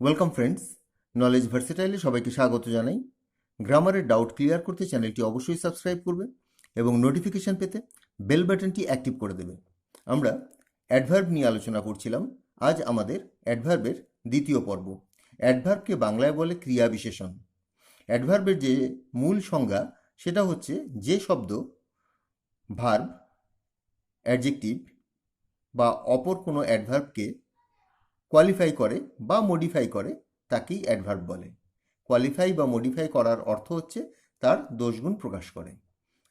Welcome friends, knowledge ভার্সেটাইলে সবাইকে স্বাগত জানাই। গ্রামারের ডাউট ক্লিয়ার করতে চ্যানেলটি অবশ্যই সাবস্ক্রাইব করবে এবং নোটিফিকেশান পেতে বেল বাটনটি অ্যাক্টিভ করে দেবে। আমরা অ্যাডভার্ব নিয়ে আলোচনা করছিলাম। আজ আমাদের অ্যাডভার্বের দ্বিতীয় পর্ব। অ্যাডভার্বকে বাংলায় বলে ক্রিয়া বিশেষণ। অ্যাডভার্বের যে মূল সংজ্ঞা সেটা হচ্ছে যে শব্দ ভার্ব, অ্যাডজেক্টিভ বা অপর কোনো অ্যাডভার্বকে কোয়ালিফাই করে বা মডিফাই করে তাকেই অ্যাডভার্ব বলে। কোয়ালিফাই বা মডিফাই করার অর্থ হচ্ছে তার দোষগুণ প্রকাশ করে।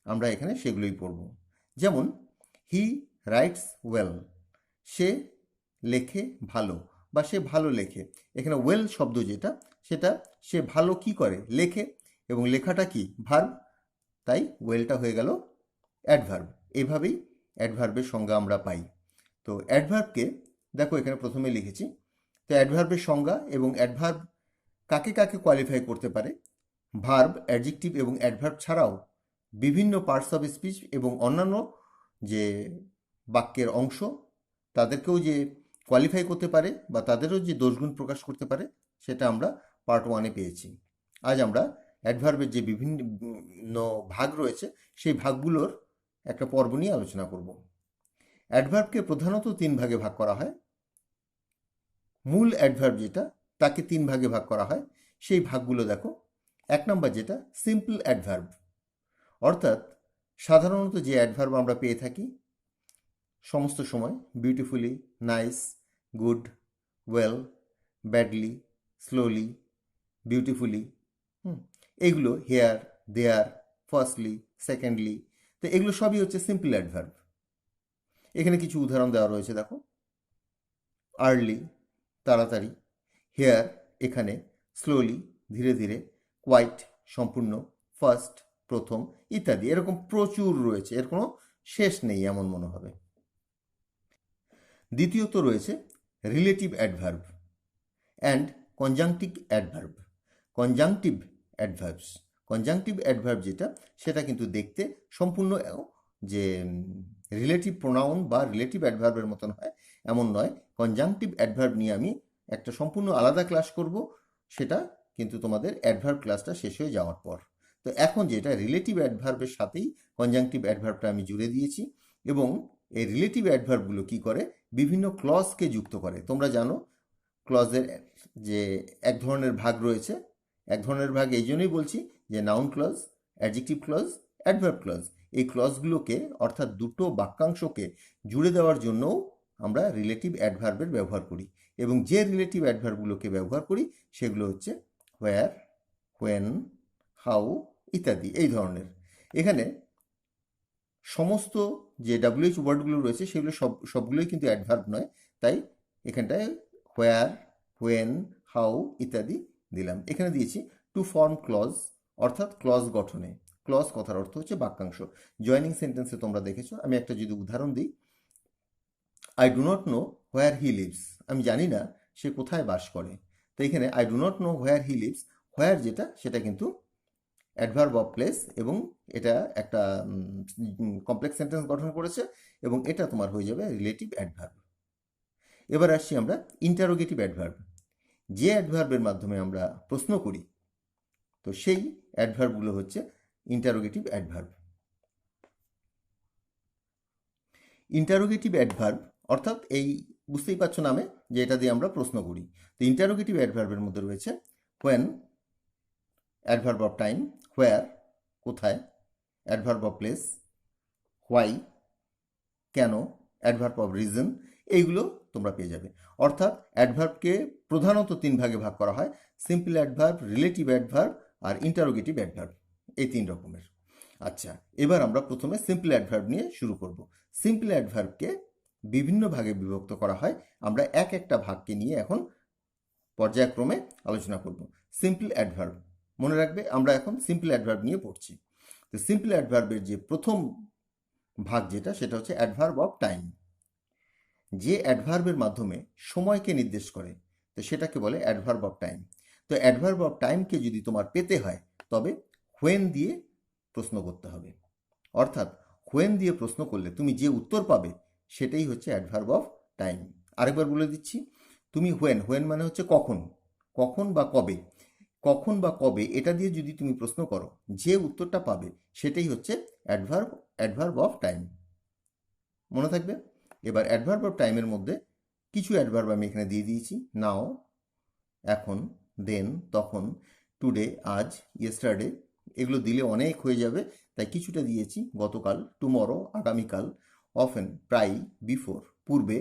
আমরা এখানে সেগুলোই পড়ব। যেমন হি রাইটস ওয়েল, সে লেখে ভালো বা সে ভালো লেখে। এখানে ওয়েল শব্দ যেটা সেটা সে ভালো কি করে, লেখে, এবং লেখাটা কি ভার্ব, তাই ওয়েলটা হয়ে গেল অ্যাডভার্ব। এভাবেই অ্যাডভার্বের সংজ্ঞা আমরা পাই। তো অ্যাডভার্বকে দেখো এখানে প্রথমে লিখেছি। তো অ্যাডভার্বের সংজ্ঞা এবং অ্যাডভার্ব কাকে কাকে কোয়ালিফাই করতে পারে। ভার্ব, অ্যাডজেক্টিভ এবং অ্যাডভার্ব ছাড়াও বিভিন্ন পার্টস অফ স্পিচ এবং অন্যান্য যে বাক্যের অংশ তাদেরকেও যে কোয়ালিফাই করতে পারে বা তাদেরও যে দোষগুণ প্রকাশ করতে পারে সেটা আমরা পার্ট 1-এ পেয়েছি। আজ আমরা অ্যাডভার্বের যে বিভিন্ন ভাগ রয়েছে সেই ভাগগুলোর একটা পর্ব নিয়ে আলোচনা করব। অ্যাডভার্বকে প্রধানত 3 ভাগে ভাগ করা হয়। মূল অ্যাডভার্ব যেটা তাকে 3 ভাগে ভাগ করা হয়। সেই ভাগগুলো দেখো। 1 নম্বর যেটা সিম্পল অ্যাডভার্ব, অর্থাৎ সাধারণত যে অ্যাডভার্ব আমরা পেয়ে থাকি সমস্ত সময়, beautifully, nice, good, well, badly, slowly, beautifully, এইগুলো হেয়ার, দেয়ার, ফার্স্টলি, সেকেন্ডলি, তো এগুলো সবই হচ্ছে সিম্পল অ্যাডভার্ব। এখানে কিছু উদাহরণ দেওয়া রয়েছে দেখো। আর্লি, তাড়াতাড়ি, হেয়ার, এখানে, স্লোলি, ধীরে ধীরে, কোয়াইট, সম্পূর্ণ, ফার্স্ট, প্রথম, ইত্যাদি। এরকম প্রচুর রয়েছে, এর কোনো শেষ নেই এমন মনে হবে। দ্বিতীয়ত রয়েছে relative adverb and conjunctive adverb. Conjunctive adverbs, conjunctive adverb যেটা সেটা কিন্তু দেখতে সম্পূর্ণ যে রিলেটিভ প্রোনাউন বা রিলেটিভ অ্যাডভার্বের মতন হয় এমন নয়। কনজাংটিভ অ্যাডভার্ব নিয়ে আমি একটা সম্পূর্ণ আলাদা ক্লাস করব, সেটা কিন্তু তোমাদের অ্যাডভার্ব ক্লাসটা শেষ হয়ে যাওয়ার পর। তো এখন যেটা রিলেটিভ অ্যাডভার্বের সাথেই কনজাংটিভ অ্যাডভার্বটা আমি জুড়ে দিয়েছি, এবং এই রিলেটিভ অ্যাডভার্বগুলো কি করে, বিভিন্ন ক্লজকে যুক্ত করে। তোমরা জানো ক্লজের যে এক ধরনের ভাগ রয়েছে। এক ধরনের ভাগ এই জন্যই বলছি যে noun clause, adjective clause, adverb clause. এই ক্লজগুলোকে অর্থাৎ দুটো বাক্যাংশকে জুড়ে দেওয়ার জন্যও আমরা রিলেটিভ অ্যাডভার্বের ব্যবহার করি, এবং যে রিলেটিভ অ্যাডভার্বগুলোকে ব্যবহার করি সেগুলো হচ্ছে হোয়ার, হোয়েন, হাউ ইত্যাদি এই ধরনের। এখানে সমস্ত যে ডাব্লিউএইচ ওয়ার্ডগুলো রয়েছে সেগুলো সবগুলোই কিন্তু অ্যাডভার্ব নয়, তাই এখানটায় হোয়ার, হোয়েন, হাউ ইত্যাদি দিলাম। এখানে দিয়েছি টু ফর্ম ক্লজ, অর্থাৎ ক্লজ গঠনে। ক্লজ কথার অর্থ হচ্ছে বাক্যাংশ। জয়নিং সেন্টেন্সে তোমরা দেখেছো। আমি একটা যদি উদাহরণ দিই, I do not know where he lives, আমি জানি না সে কোথায় বাস করে। তো এখানে I do not know where he lives, where যেটা সেটা কিন্তু অ্যাডভার্ব অফ প্লেস, এবং এটা একটা কমপ্লেক্স সেন্টেন্স গঠন করেছে, এবং এটা তোমার হয়ে যাবে রিলেটিভ অ্যাডভার্ব। এবার আসছি আমরা ইন্টারোগেটিভ অ্যাডভার্ব। যে অ্যাডভার্বের মাধ্যমে আমরা প্রশ্ন করি, তো সেই অ্যাডভার্বগুলো হচ্ছে ইন্টারোগেটিভ অ্যাডভার্ব। ইন্টারোগেটিভ অ্যাডভার্ব অর্থাৎ এই বুঝতেই পারছো নামে যে এটা দিয়ে আমরা প্রশ্ন করি। তো ইন্টারোগেটিভ অ্যাডভার্বের মধ্যে রয়েছে হোয়েন, অ্যাডভার্ব অফ টাইম, হোয়ার কোথায়, অ্যাডভার্ব অফ প্লেস, হোয়াই কেন, অ্যাডভার্ব অফ রিজন, এইগুলো তোমরা পেয়ে যাবে। অর্থাৎ অ্যাডভার্বকে প্রধানত 3 ভাগে ভাগ করা হয়: সিম্পল অ্যাডভার্ব, রিলেটিভ অ্যাডভার্ব আর ইন্টারোগেটিভ অ্যাডভার্ব, এই 3 রকমের। আচ্ছা, এবার আমরা প্রথমে সিম্পল অ্যাডভার্ব নিয়ে শুরু করব। সিম্পল অ্যাডভার্বকে বিভিন্ন ভাগে বিভক্ত করা হয়। আমরা এক একটা ভাগকে নিয়ে এখন পর্যায়ক্রমে আলোচনা করব। সিম্পল অ্যাডভার্ব, মনে রাখবে আমরা এখন সিম্পল অ্যাডভার্ব নিয়ে পড়ছি। তো সিম্পল অ্যাডভার্বের যে প্রথম ভাগ যেটা সেটা হচ্ছে অ্যাডভার্ব অফ টাইম। যে অ্যাডভার্বের মাধ্যমে সময়কে নির্দেশ করে, তো সেটাকে বলে অ্যাডভার্ব অফ টাইম। তো অ্যাডভার্ব অফ টাইমকে যদি তোমার পেতে হয় তবে হোয়েন দিয়ে প্রশ্ন করতে হবে। অর্থাৎ হোয়েন দিয়ে প্রশ্ন করলে তুমি যে উত্তর পাবে সেটাই হচ্ছে অ্যাডভার্ব অফ টাইম। আরেকবার বলে দিচ্ছি, তুমি হোয়েন, হোয়েন মানে হচ্ছে কখন, কখন বা কবে, কখন বা কবে এটা দিয়ে যদি তুমি প্রশ্ন করো, যে উত্তরটা পাবে সেটাই হচ্ছে অ্যাডভার্ব অফ টাইম। মনে থাকবে? এবার অ্যাডভার্ব অফ টাইমের মধ্যে কিছু অ্যাডভার্ব আমি এখানে দিয়ে দিয়েছি। নাও, এখন, দেন, তখন, টুডে, আজ, ইয়েস্টারডে, এগুলো দিলে অনেক হয়ে যাবে, তাই কিছুটা দিয়েছি। গতকাল, টুমরো, আগামীকাল, অফেন, প্রায়, বিফোর, পূর্বে,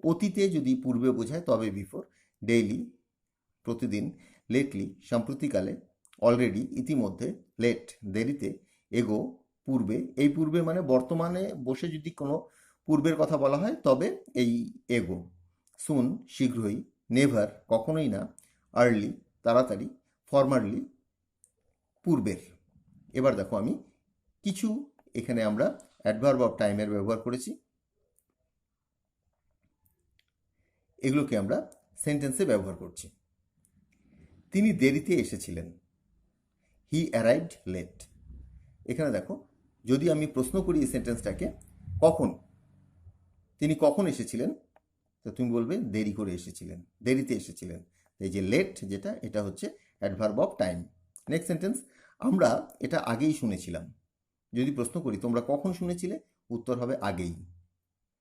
অতীতে যদি পূর্বে বোঝায় তবে বিফোর, ডেইলি, প্রতিদিন, লেটলি, সাম্প্রতিকালে, অলরেডি, ইতিমধ্যে, লেট, দেরিতে, এগো, পূর্বে। এই পূর্বে মানে বর্তমানে বসে যদি কোনো পূর্বের কথা বলা হয় তবে এই এগো। সুন, শীঘ্রই, নেভার, কখনোই না, আর্লি, তাড়াতাড়ি, ফরমারলি, পূর্বের। এবার দেখো আমি কিছু এখানে আমরা অ্যাডভার্ব অফ টাইমের ব্যবহার করেছি, এগুলোকে আমরা সেন্টেন্সে ব্যবহার করছি। তিনি দেরিতে এসেছিলেন, হি অ্যারাইভড লেট। এখানে দেখো, যদি আমি প্রশ্ন করি এই সেন্টেন্সটাকে, কখন, তিনি কখন এসেছিলেন, তো তুমি বলবে দেরি করে এসেছিলেন, দেরিতে এসেছিলেন। এই যে লেট যেটা, এটা হচ্ছে adverb of time. Next sentence, আমরা এটা আগেই শুনেছিলাম। যদি প্রশ্ন করি তোমরা কখন শুনেছিলে, উত্তর হবে আগেই,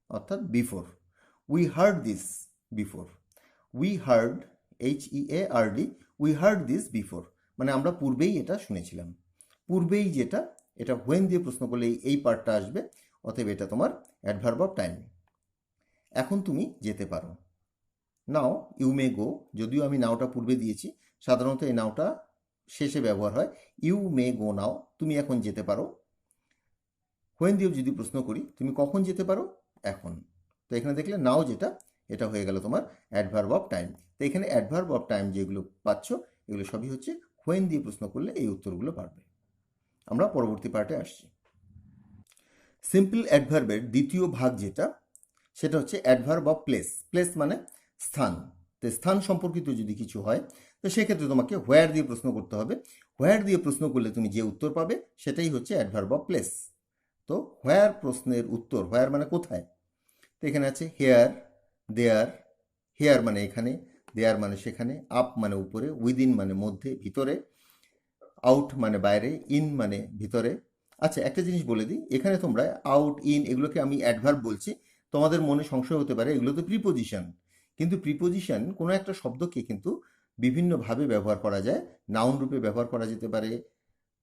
অর্থাৎ before. We heard this before. We heard, HEARD, we heard this before, মানে আমরা পূর্বেই এটা শুনেছিলাম। পূর্বেই যেটা, এটা হোয়েন দিয়ে প্রশ্ন করলে এই পার্টটা আসবে, অতএব এটা তোমার অ্যাডভার্ব অফ টাইম। এখন তুমি যেতে পারো। নাও ইউ মে গো, যদিও আমি নাওটা পূর্বে দিয়েছি, সাধারণত এই নাওটা শেষে ব্যবহার হয়। ইউ মে গো নাও, তুমি এখন যেতে পারো। হোয়েন দিয়েও যদি প্রশ্ন করি তুমি কখন যেতে পারো, এখন। তো এখানে দেখলে নাও যেটা, এটা হয়ে গেল তোমার অ্যাডভার্ব অফ টাইম। তো এখানে অ্যাডভার্ব অফ টাইম যেগুলো পাচ্ছ, এগুলো সবই হচ্ছে হোয়েন দিয়ে প্রশ্ন করলে এই উত্তরগুলো পারবে। আমরা পরবর্তী পার্টে আসছি। সিম্পল অ্যাডভার্বের দ্বিতীয় ভাগ যেটা, সেটা হচ্ছে অ্যাডভার্ব অফ প্লেস। প্লেস মানে স্থান। তো স্থান সম্পর্কিত যদি কিছু হয়, তো সেক্ষেত্রে তোমাকে হোয়ার দিয়ে প্রশ্ন করতে হবে। হোয়ার দিয়ে প্রশ্ন করলে তুমি যে উত্তর পাবে সেটাই হচ্ছে অ্যাডভার্ব অফ প্লেস। তো হোয়ার প্রশ্নের উত্তর, হোয়ার মানে কোথায়, তো এখানে আছে হেয়ার, দেয়ার। হেয়ার মানে এখানে, দেয়ার মানে সেখানে, আপ মানে উপরে, উইদিন মানে মধ্যে, ভিতরে, আউট মানে বাইরে, ইন মানে ভিতরে। আচ্ছা, একটা জিনিস বলে দিই, এখানে তোমরা আউট, ইন এগুলোকে আমি অ্যাডভার্ব বলছি, তোমাদের মনে সংশয় হতে পারে এগুলো তো প্রিপোজিশন। কিন্তু প্রিপোজিশন কোনো একটা শব্দকে কিন্তু বিভিন্নভাবে ব্যবহার করা যায়। নাউন রূপে ব্যবহার করা যেতে পারে,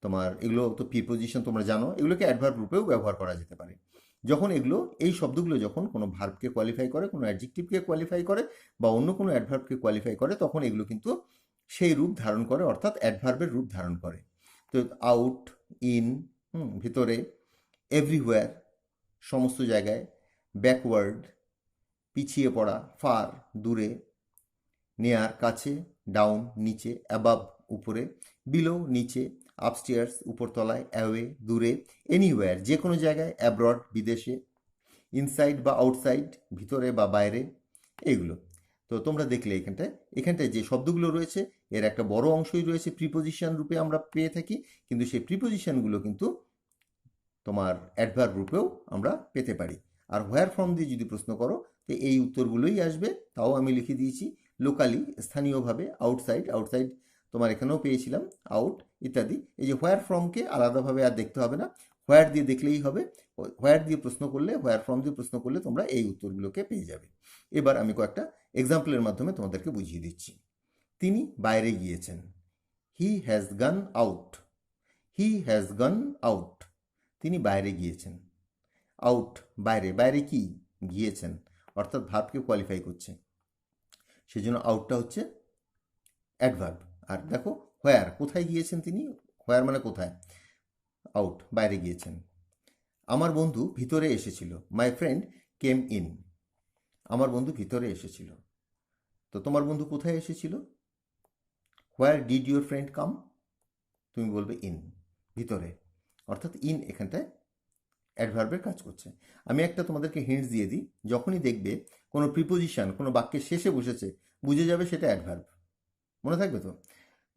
তোমার এগুলো তো প্রিপোজিশন তোমরা জানো, এগুলোকে অ্যাডভার্ব রূপেও ব্যবহার করা যেতে পারে। যখন এগুলো, এই শব্দগুলো যখন কোনো ভার্বকে কোয়ালিফাই করে, কোনো অ্যাডজেক্টিভকে কোয়ালিফাই করে, বা অন্য কোনো অ্যাডভার্বকে কোয়ালিফাই করে, তখন এগুলো কিন্তু সেই রূপ ধারণ করে, অর্থাৎ অ্যাডভার্বের রূপ ধারণ করে। তো আউট, ইন, ভিতরে, এভরিহোয়ার, সমস্ত জায়গায়, ব্যাকওয়ার্ড, পিছিয়ে পড়া, ফার, দূরে, নিয়ার, কাছে, ডাউন, নিচে, অ্যাবাভ, উপরে, বিলো, নিচে, আপস্টেয়ার্স, উপরতলায়, অ্যাওয়ে, দূরে, এনিওয়্যার, যে কোনো জায়গায়, অ্যাব্রড, বিদেশে, ইনসাইড বা আউটসাইড, ভিতরে বা বাইরে, এগুলো। তো তোমরা দেখলে এখানটায় যে শব্দগুলো রয়েছে এর একটা বড় অংশই রয়েছে প্রিপোজিশন রূপে আমরা পেয়ে থাকি, কিন্তু সেই প্রিপোজিশনগুলো কিন্তু তোমার অ্যাডভার্ব রূপেও আমরা পেতে পারি। আর হোয়ার ফ্রম দিয়ে যদি প্রশ্ন করো, তো এই উত্তরগুলোই আসবে। তাও আমি লিখে দিয়েছি লোকালি, স্থানীয়ভাবে, আউটসাইড, আউটসাইড তোমার এখানেও পেয়েছিলাম, আউট ইত্যাদি। এই যে হোয়ার ফ্রমকে আলাদাভাবে আর দেখতে হবে না, হোয়ার দিয়ে দেখলেই হবে। হোয়ার দিয়ে প্রশ্ন করলে, হোয়ার ফ্রম দিয়ে প্রশ্ন করলে তোমরা এই উত্তরগুলোকে পেয়ে যাবে। এবার আমি কয়েকটা এক্সাম্পলের মাধ্যমে তোমাদেরকে বুঝিয়ে দিচ্ছি। তিনি বাইরে গিয়েছেন, he has gone out. He has gone out, তিনি বাইরে গিয়েছেন। আউট, বাইরে, বাইরে কি, গিয়েছেন, অর্থাৎ ভার্বকে কোয়ালিফাই করছে, সেজন্য আউটটা হচ্ছে অ্যাডভার্ব। আর দেখো হোয়ার, কোথায় গিয়েছেন তিনি, হোয়ার মানে কোথায়, আউট, বাইরে গিয়েছেন। আমার বন্ধু ভিতরে এসেছিল, মাই ফ্রেন্ড কেম ইন। আমার বন্ধু ভিতরে এসেছিল। তো তোমার বন্ধু কোথায় এসেছিল, হোয়ার ডিড ইউর ফ্রেন্ড কাম, তুমি বলবে ইন, ভিতরে, অর্থাৎ ইন এখানটায় অ্যাডভার্বের কাজ করছে। আমি একটা তোমাদেরকে হিন্টস দিয়ে দিই, যখনই দেখবে কোনো প্রিপোজিশন কোনো বাক্যের শেষে বসেছে, বুঝে যাবে সেটা অ্যাডভার্ব। মনে থাকবে তো?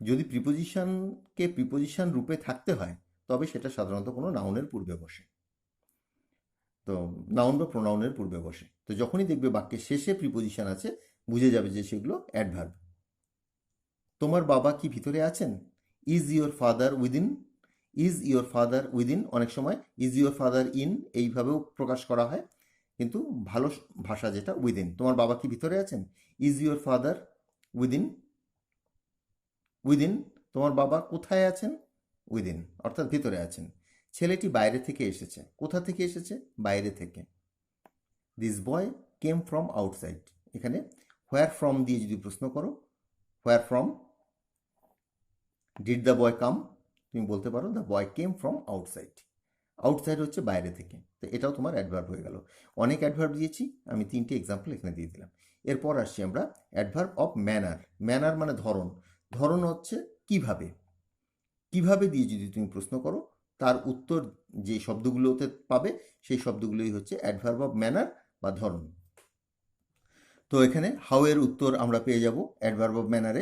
যদি প্রিপোজিশনকে প্রিপোজিশন রূপে থাকতে হয় তবে সেটা সাধারণত কোনো নাউনের পূর্বে বসে, তো নাউন বা প্রোনাউনের পূর্বে বসে। তো যখনই দেখবে বাক্যের শেষে প্রিপোজিশন আছে, বুঝে যাবে যে সেগুলো অ্যাডভার্ব। তোমার বাবা কি ভিতরে আছেন? Is your father within? Is your father within অনেক সময় ইজ ইয়োর ফাদার ইন এইভাবেও প্রকাশ করা হয়, কিন্তু ভালো ভাষা যেটা উইদিন। তোমার বাবা কি ভিতরে আছেন? Is your father within? Within. তোমার বাবা কোথায় আছেন? উইদিন, অর্থাৎ ভিতরে আছেন। ছেলেটি বাইরে থেকে এসেছে। কোথা থেকে এসেছে? বাইরে থেকে। This boy came from outside. এখানে হোয়ার ফ্রম দিয়ে যদি প্রশ্ন করো, where from did the boy come, তুমি বলতে পারো the boy came from outside. Outside হচ্ছে বাইরে থেকে, তো এটাও তোমার অ্যাডভার্ব হয়ে গেল। অনেক অ্যাডভার্ব দিয়েছি, আমি 3টে এক্সাম্পল এখানে দিয়ে দিলাম। এরপর আসছি আমরা অ্যাডভার্ব অফ ম্যানার। ম্যানার মানে ধরন। ধরন হচ্ছে কিভাবে। কিভাবে দিয়ে যদি তুমি প্রশ্ন করো, তার উত্তর যে শব্দগুলোতে পাবে সেই শব্দগুলোই হচ্ছে অ্যাডভার্ব অফ ম্যানার বা ধরন। তো এখানে হাউ এর উত্তর আমরা পেয়ে যাব অ্যাডভার্ব অফ ম্যানারে।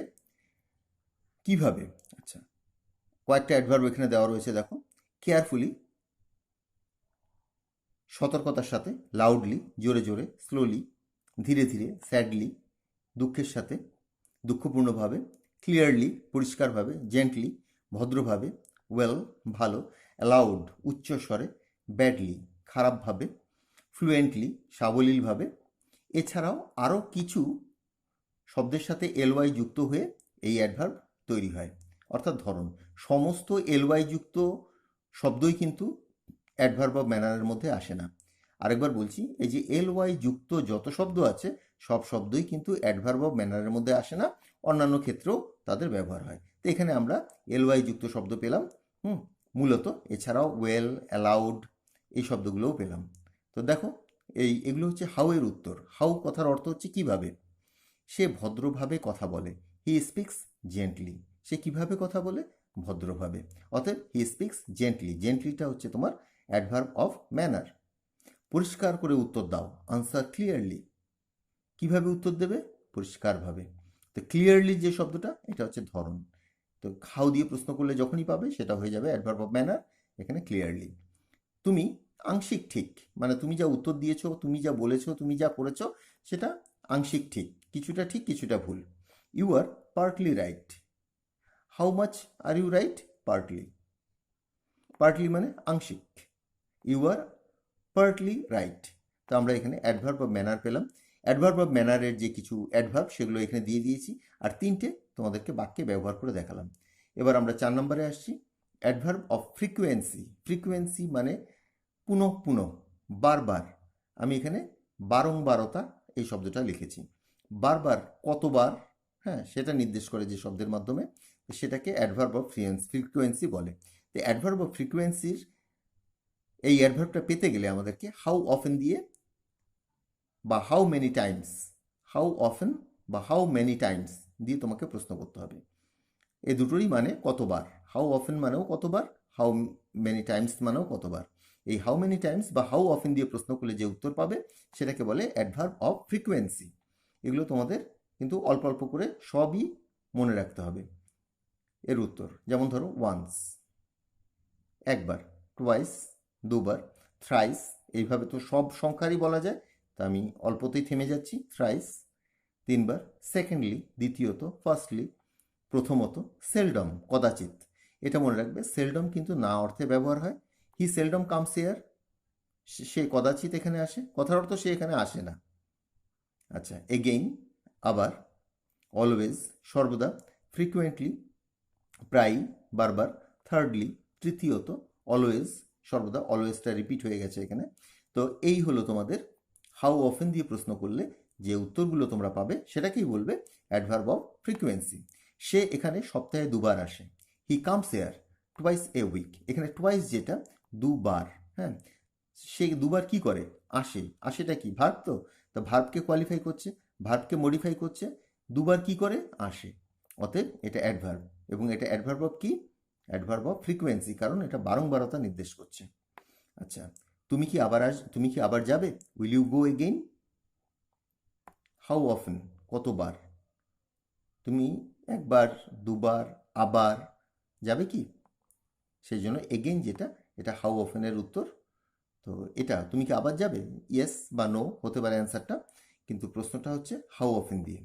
কিভাবে? আচ্ছা, কয়েকটা অ্যাডভার্ব এখানে দেওয়া রয়েছে, দেখো। কেয়ারফুলি, সতর্কতার সাথে, লাউডলি, জোরে জোরে, স্লোলি, ধীরে ধীরে, স্যাডলি, দুঃখের সাথে, দুঃখপূর্ণভাবে, ক্লিয়ারলি, পরিষ্কারভাবে, জেন্টলি, ভদ্রভাবে, ওয়েল, ভালো, অ্যালাউড, উচ্চ স্বরে, ব্যাডলি, খারাপভাবে, ফ্লুয়েন্টলি, সাবলীলভাবে। এছাড়াও আরও কিছু শব্দের সাথে এলওয়াই যুক্ত হয়ে এই অ্যাডভার্ব তৈরি হয়, অর্থাৎ ধরন। সমস্ত এলওয়াই যুক্ত শব্দই কিন্তু অ্যাডভার্ব অফ ম্যানারের মধ্যে আসে না। আরেকবার বলছি, এই যে এলওয়াই যুক্ত যত শব্দ আছে সব শব্দই কিন্তু অ্যাডভার্ব অফ ম্যানারের মধ্যে আসে না, অন্যান্য ক্ষেত্রেও তাদের ব্যবহার হয়। তো এখানে আমরা এলওয়াই যুক্ত শব্দ পেলাম মূলত, এছাড়াও ওয়েল, অ্যালাউড এই শব্দগুলোও পেলাম। তো দেখো, এগুলো হচ্ছে হাউ এর উত্তর। হাউ কথার অর্থ হচ্ছে কিভাবে। সে ভদ্রভাবে কথা বলে। He speaks gently. সে কিভাবে কথা বলে? ভদ্রভাবে। অতএব হি স্পিক্স জেন্টলি। জেন্টলিটা হচ্ছে তোমার অ্যাডভার্ব অফ ম্যানার। পরিষ্কার করে উত্তর দাও। Answer clearly. কিভাবে উত্তর দেবে? পরিষ্কারভাবে। তো ক্লিয়ারলি যে শব্দটা, এটা হচ্ছে ধরন। তো হাউ দিয়ে প্রশ্ন করলে যখনই পাবে সেটা হয়ে যাবে অ্যাডভার্ব অফ ম্যানার, এখানে ক্লিয়ারলি। তুমি আংশিক ঠিক, মানে তুমি যা উত্তর দিয়েছো, তুমি যা বলেছো, তুমি যা করেছো সেটা আংশিক ঠিক, কিছুটা ঠিক কিছুটা ভুল। You are partly right. How much are you right? Partly. Partly মানে আংশিক। You are partly right. তো আমরা এখানে অ্যাডভার্ব অফ ম্যানার পেলাম। অ্যাডভার্ব অফ ম্যানারের যে কিছু অ্যাডভার্ব সেগুলো এখানে দিয়ে দিয়েছি, আর 3টে তোমাদেরকে বাক্যে ব্যবহার করে দেখালাম। এবার আমরা 4 নম্বরে আসছি, অ্যাডভার্ব অফ ফ্রিকুয়েন্সি। ফ্রিকুয়েন্সি মানে পুনঃ পুনঃ, বারবার। আমি এখানে বারংবারতা এই শব্দটা লিখেছি। বারবার, কতবার, হ্যাঁ, সেটা নির্দেশ করে যে শব্দের মাধ্যমে, সেটাকে অ্যাডভার্ব অফ ফ্রিকুয়েন্সি বলে। তো অ্যাডভার্ব অফ ফ্রিকুয়েন্সির এই অ্যাডভার্বটা পেতে গেলে আমাদেরকে হাউ অফেন দিয়ে বা how many Times, how often বা হাউ মেনি টাইমস দিয়ে তোমাকে প্রশ্ন করতে হবে। এই দুটোরই মানে কতবার। হাউ অফেন মানেও কতবার, হাউ মেনি টাইমস মানেও কতবার। এই হাউ মেনি টাইমস বা হাউ অফেন দিয়ে প্রশ্ন করলে যে উত্তর পাবে সেটাকে বলে অ্যাডভার্ব অফ ফ্রিকুয়েন্সি। এগুলো তোমাদের কিন্তু অল্প অল্প করে সবই মনে রাখতে হবে এর উত্তর। যেমন ধরো, ওয়ান্স একবার, টুয়াইস দুবার, থ্রাইস এইভাবে তো সব সংখ্যারই বলা যায়, তা আমি অল্পতেই থেমে যাচ্ছি। থ্রাইস 3বার, সেকেন্ডলি দ্বিতীয়ত, ফার্স্টলি প্রথমত, সেলডম কদাচিৎ। এটা মনে রাখবে, সেলডম কিন্তু না অর্থে ব্যবহার হয়। হি সেলডম কামস হিয়ার, সে কদাচিৎ এখানে আসে, কথার অর্থ সে এখানে আসে না। আচ্ছা, এগেইন আবার, অলওয়েজ সর্বদা, ফ্রিকুয়েন্টলি প্রায়ই, বারবার, থার্ডলি তৃতীয়ত, অলওয়েজ সর্বদা, অলওয়েজটা রিপিট হয়ে গেছে এখানে। তো এই হলো তোমাদের হাউ অফেন দিয়ে প্রশ্ন করলে যে উত্তরগুলো তোমরা পাবে সেটাকেই বলবে অ্যাডভার্ব অফ ফ্রিকুয়েন্সি। সে এখানে সপ্তাহে 2বার আসে। He comes here twice a week. এখানে টুয়াইস যেটা 2বার, হ্যাঁ, সে 2বার কি করে? আসে। আসেটা কি? ভার্ব। তো ভার্বকে কোয়ালিফাই করছে, ভার্বকে মডিফাই করছে। 2বার কি করে? আসে। অতএব এটা অ্যাডভার্ব, এবং এটা অ্যাডভার্ব অফ কি? অ্যাডভার্ব অফ ফ্রিকুয়েন্সি, কারণ এটা বারংবারতা নির্দেশ করছে। আচ্ছা, তুমি কি আবার যাবে? Will you go again? How often কতবার? তুমি একবার, 2বার, আবার যাবে কি? সেই জন্য এগেইন যেটা, এটা হাউ অফেনের উত্তর। তো এটা তুমি কি আবার যাবে, ইয়েস বা নো হতে পারে অ্যান্সারটা, কিন্তু প্রশ্নটা হচ্ছে হাউ অফেন দিয়ে।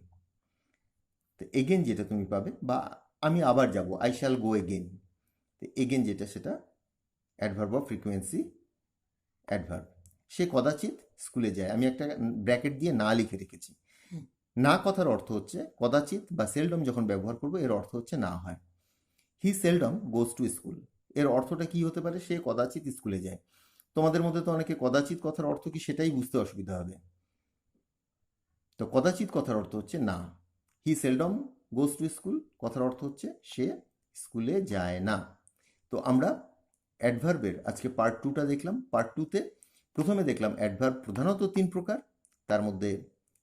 তো এগেন যেটা তুমি পাবে, বা আমি আবার যাব, আই শ্যাল গো এগেন। তো এগেন যেটা সেটা অ্যাডভার্ব অফ ফ্রিকোয়েন্সি অ্যাডভার্ব। সে কদাচিৎ স্কুলে যায়, আমি একটা ব্র্যাকেট দিয়ে না লিখে রেখেছি। না কথার অর্থ হচ্ছে কদাচিৎ বা সেলডম যখন ব্যবহার করবো এর অর্থ হচ্ছে না হয়। হি সেলডম গোজ টু স্কুল, এর অর্থটা কি হতে পারে? সে কদাচিৎ স্কুলে যায়। তোমাদের মধ্যে তো অনেকে কদাচিৎ কথার অর্থ কি সেটাই বুঝতে অসুবিধা হবে। তো কদাচিৎ কথার অর্থ হচ্ছে না। হি সেলডম গোজ টু স্কুল কথার অর্থ হচ্ছে সে স্কুলে যায় না। তো আমরা অ্যাডভার্বের আজকে পার্ট 2টা দেখলাম। পার্ট 2তে প্রথমে দেখলাম অ্যাডভার্ব প্রধানত 3 প্রকার, তার মধ্যে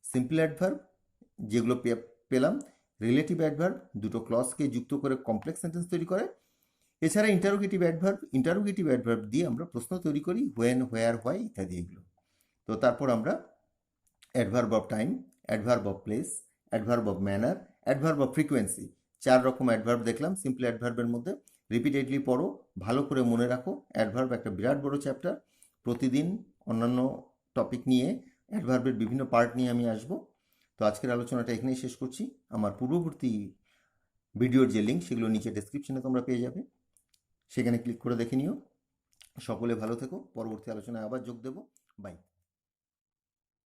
সিম্পল অ্যাডভার্ব যেগুলো পেলাম, রিলেটিভ অ্যাডভার্ব দুটো ক্লজকে যুক্ত করে কমপ্লেক্স সেন্টেন্স তৈরি করে, এছাড়া ইন্টারোগেটিভ অ্যাডভার্ব দিয়ে আমরা প্রশ্ন তৈরি করি, হোয়েন, হোয়ার, হোয়াই ইত্যাদি এগুলো। তো তারপর আমরা adverb of time, adverb of place, adverb of manner, adverb of frequency, 4 রকম অ্যাডভার্ব দেখলাম সিম্পল অ্যাডভার্বের মধ্যে। রিপিটেডলি পড়ো, ভালো করে মনে রাখো। অ্যাডভার্ব একটা বিরাট বড় চ্যাপ্টার, প্রতিদিন অন্যান্য টপিক নিয়ে অ্যাডভার্বের বিভিন্ন পার্ট নিয়ে আমি আসব। তো আজকের আলোচনাটা এখানেই শেষ করছি। আমার পূর্ববর্তী ভিডিওর যে লিঙ্ক সেগুলো নিচে ডেসক্রিপশনে তোমরা পেয়ে যাবে, সেখানে ক্লিক করে দেখে নিও। সকলে ভালো থেকো, পরবর্তী আলোচনায় আবার যোগ দেবো। বাই।